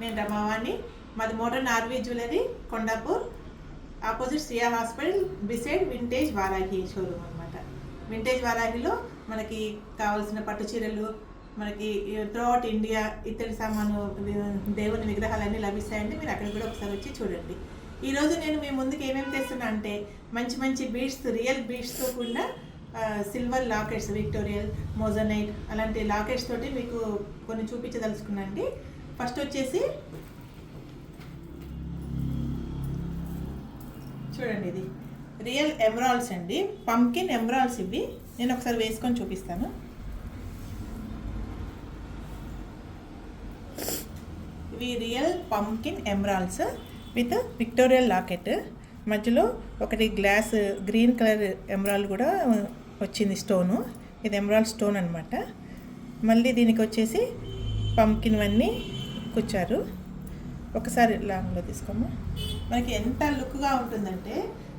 నేను రమావాణి. మాది modern RV jewellery, Kondapur, opposite Shriya hospital beside vintage Varahi showroom అనమాట. వింటేజ్ వారాహిలో మనకి కావాల్సిన పట్టు చీరలు, మనకి త్రూఅవుట్ ఇండియా ఇతడి సామాను, దేవుని విగ్రహాలన్నీ లభిస్తాయండి. మీరు అక్కడ కూడా ఒకసారి వచ్చి చూడండి. ఈరోజు నేను మీ ముందుకు ఏమేమి తెస్తున్నా అంటే మంచి మంచి బీడ్స్, రియల్ బీడ్స్తో కూడిన సిల్వర్ లాకెట్స్, విక్టోరియల్, మోజనైట్ అలాంటి లాకెట్స్ తోటి మీకు కొన్ని చూపించదలుచుకున్నాండి. ఫస్ట్ వచ్చేసి చూడండి, ఇది రియల్ ఎమరాల్డ్స్ అండి, పంకిన్ ఎమరాల్డ్స్. ఇవి నేను ఒకసారి వేసుకొని చూపిస్తాను. ఇవి real pumpkin emeralds with విక్టోరియల్ locket. మధ్యలో ఒకటి గ్లాస్ గ్రీన్ కలర్ ఎమరాల్డ్ కూడా వచ్చింది స్టోను. ఇది ఎమరాల్డ్ స్టోన్ అనమాట. మళ్ళీ దీనికి వచ్చేసి పంకిన్ అన్నీ కూర్చారు. ఒకసారి లాంగ్లో తీసుకోము. మనకి ఎంత లుక్గా ఉంటుందంటే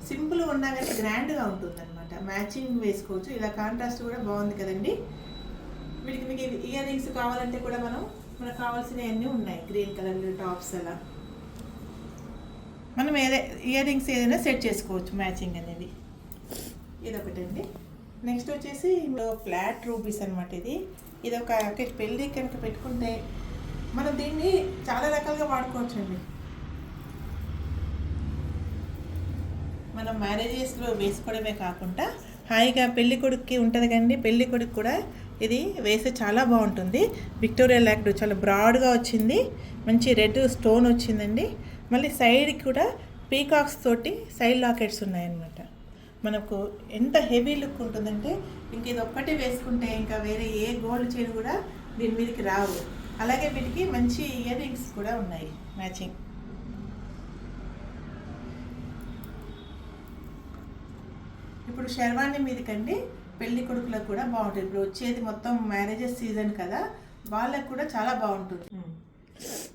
సింపుల్గా ఉన్నా కానీ గ్రాండ్గా ఉంటుంది అనమాట. మ్యాచింగ్ వేసుకోవచ్చు. ఇలా కాంట్రాస్ట్ కూడా బాగుంది కదండి. వీటికి మీకు ఇయర్ రింగ్స్ కావాలంటే కూడా మనకు కావాల్సినవన్నీ ఉన్నాయి. గ్రీన్ కలర్ టాప్స్ అలా మనం ఇయర్ రింగ్స్ ఏదైనా సెట్ చేసుకోవచ్చు మ్యాచింగ్ అనేది. ఇదొకటండి. నెక్స్ట్ వచ్చేసి ఫ్లాట్ రూబీస్ అనమాట. ఇది ఒక పెళ్ళి కనుక పెట్టుకుంటే మనం దీన్ని చాలా రకాలుగా వాడుకోవచ్చు అండి. మనం మ్యారేజెస్లో వేసుకోవడమే కాకుండా హాయిగా పెళ్లి కొడుకుకి ఉంటుంది కండి, పెళ్లి కొడుకు కూడా ఇది వేస్తే చాలా బాగుంటుంది. విక్టోరియా లాకెట్ చాలా బ్రాడ్గా వచ్చింది, మంచి రెడ్ స్టోన్ వచ్చిందండి. మళ్ళీ సైడ్కి కూడా పీకాక్స్ తోటి సైడ్ లాకెట్స్ ఉన్నాయన్నమాట. మనకు ఎంత హెవీ లుక్ ఉంటుందంటే ఇంక ఇది ఒక్కటి వేసుకుంటే ఇంకా వేరే ఏ గోల్డ్ చైన్ కూడా దీని మీదకి రావు. అలాగే వీటికి మంచి ఇయర్ రింగ్స్ కూడా ఉన్నాయి మ్యాచింగ్. ఇప్పుడు షెర్వాణి మీదకండి పెళ్లి కొడుకులకు కూడా బాగుంటుంది. ఇప్పుడు వచ్చేది మొత్తం మ్యారేజెస్ సీజన్ కదా, వాళ్ళకు కూడా చాలా బాగుంటుంది.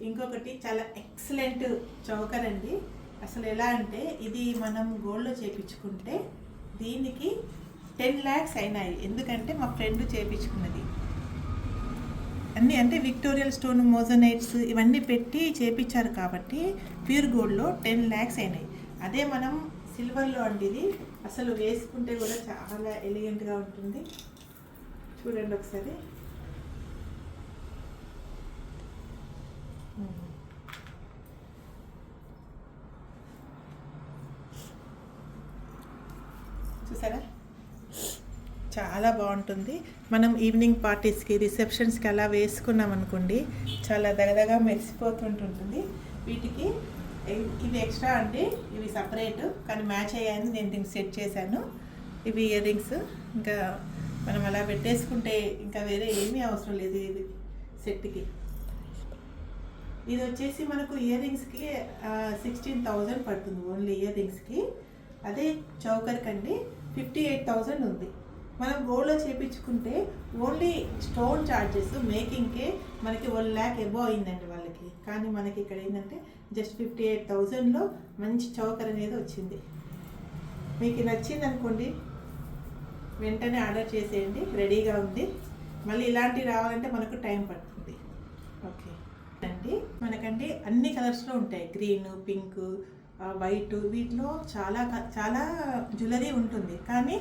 ఇంకొకటి చాలా ఎక్సలెంట్ చౌకర్ అండి. అసలు ఎలా అంటే ఇది మనం గోల్డ్లో చేయించుకుంటే దీనికి 10 lakhs అయినాయి. ఎందుకంటే మా ఫ్రెండ్ చేయించుకున్నది అన్నీ, అంటే విక్టోరియల్ స్టోన్, మోజనైట్స్ ఇవన్నీ పెట్టి చేయించారు కాబట్టి ప్యూర్ గోల్డ్లో 10 lakhs అయినాయి. అదే మనం సిల్వర్లో అండి ఇది అసలు వేసుకుంటే కూడా చాలా ఎలిగెంట్గా ఉంటుంది. చూడండి ఒకసారి. చూసారా, చాలా బాగుంటుంది. మనం ఈవినింగ్ పార్టీస్కి, రిసెప్షన్స్కి అలా వేసుకున్నాం అనుకోండి, చాలా దగదగా మెరిసిపోతుంటుంది. వీటికి ఇవి ఎక్స్ట్రా అంటే ఇవి సపరేట్, కానీ మ్యాచ్ అయ్యాయని నేను దీన్ని సెట్ చేశాను. ఇవి ఇయర్ రింగ్స్ ఇంకా మనం అలా పెట్టేసుకుంటే ఇంకా వేరే ఏమీ అవసరం లేదు ఇది సెట్కి. ఇది వచ్చేసి మనకు ఇయర్ రింగ్స్కి 16,000 పడుతుంది ఓన్లీ ఇయర్ రింగ్స్కి. అదే చౌకర్కి అండి 58,000 ఉంది. మనం గోల్డ్లో చేయించుకుంటే ఓన్లీ స్టోన్ ఛార్జెస్ మేకింగ్కే మనకి 1 lakh అబోవ్ అయిందండి వాళ్ళకి. కానీ మనకి ఇక్కడ ఏంటంటే జస్ట్ 58,000లో మంచి చౌకర్ అనేది వచ్చింది. మీకు నచ్చింది అనుకోండి, వెంటనే ఆర్డర్ చేసేయండి, రెడీగా ఉంది. మళ్ళీ ఇలాంటివి రావాలంటే మనకు టైం పడుతుంది. ఓకే అండి, మనకండి అన్ని కలర్స్లో ఉంటాయి. గ్రీన్, పింక్, వైట్, వీటిలో చాలా చాలా జ్యువెలరీ ఉంటుంది. కానీ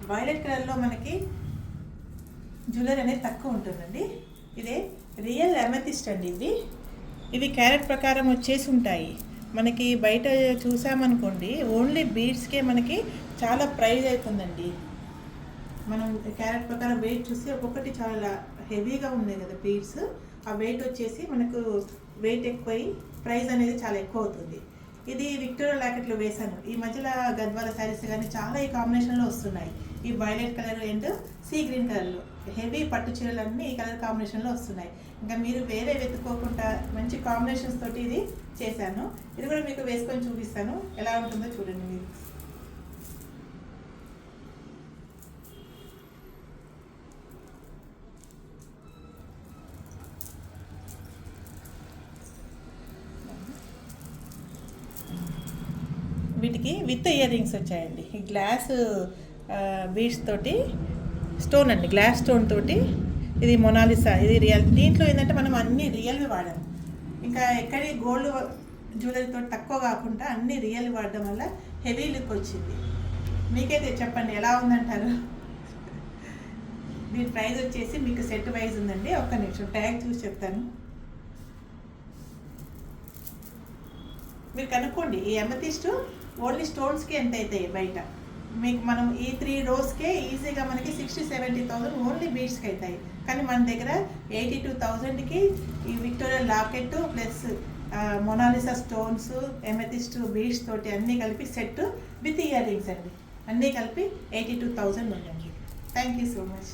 వైలెట్ కలర్లో మనకి జ్యువెలరీ అనేది తక్కువ ఉంటుందండి. ఇదే రియల్ అమెథిస్ట్ అండి. ఇవి క్యారెట్ ప్రకారం వచ్చేసి ఉంటాయి. మనకి బయట చూసామనుకోండి ఓన్లీ బీడ్స్కే మనకి చాలా ప్రైజ్ అవుతుందండి. మనం క్యారెట్ ప్రకారం వెయిట్ చూసి ఒక్కొక్కటి చాలా హెవీగా ఉన్నాయి కదా బీడ్స్, ఆ వెయిట్ వచ్చేసి మనకు వెయిట్ ఎక్కువై ప్రైస్ అనేది చాలా ఎక్కువ అవుతుంది. ఇది విక్టోరియా లాకెట్లో వేశాను. ఈ మధ్యలో గద్వాల శారీస్ కానీ చాలా ఈ కాంబినేషన్లో వస్తున్నాయి. ఈ violet colour and sea green కలర్లో హెవీ పట్టు చీరలన్నీ ఈ కలర్ కాంబినేషన్లో వస్తున్నాయి. ఇంకా మీరు వేరే వెతుక్కోకుండా మంచి కాంబినేషన్స్ తోటి ఇది చేశాను. ఇది కూడా మీకు వేసుకొని చూపిస్తాను, ఎలా ఉంటుందో చూడండి మీరు. వీటికి విత్ ఇయర్ రింగ్స్ వచ్చాయండి. ఈ గ్లాస్ బీడ్స్ తోటి స్టోన్ అండి, గ్లాస్ స్టోన్ తోటి. ఇది మొనాలిసా, ఇది రియల్. దీంట్లో ఏంటంటే మనం అన్ని రియల్వి వాడాము. ఇంకా ఎక్కడి గోల్డ్ జ్యువెలరీతో తక్కువ కాకుండా అన్ని రియల్ వాడడం వల్ల హెవీ లుక్ వచ్చింది. మీకైతే చెప్పండి ఎలా ఉందంటారు. దీని ప్రైస్ వచ్చేసి మీకు సెట్ వైజ్ ఉందండి. ఒక్క నిమిషం ట్యాగ్ చూసి చెప్తాను. మీరు కనుక్కోండి ఈ అమెథిస్ట్ ఓన్లీ స్టోన్స్కి ఎంత అవుతాయి బయట. మీకు మనం ఈ 3 రోస్కే ఈజీగా మనకి 60-70,000 ఓన్లీ బీడ్స్కి అవుతాయి. కానీ మన దగ్గర 82,000కి ఈ Victoria locket plus Mona Lisa stones, amethyst beads తోటి అన్నీ కలిపి సెట్ విత్ ఇయర్ రింగ్స్ అండి. అన్నీ కలిపి 82,000 ఉందండి. Thank you so much.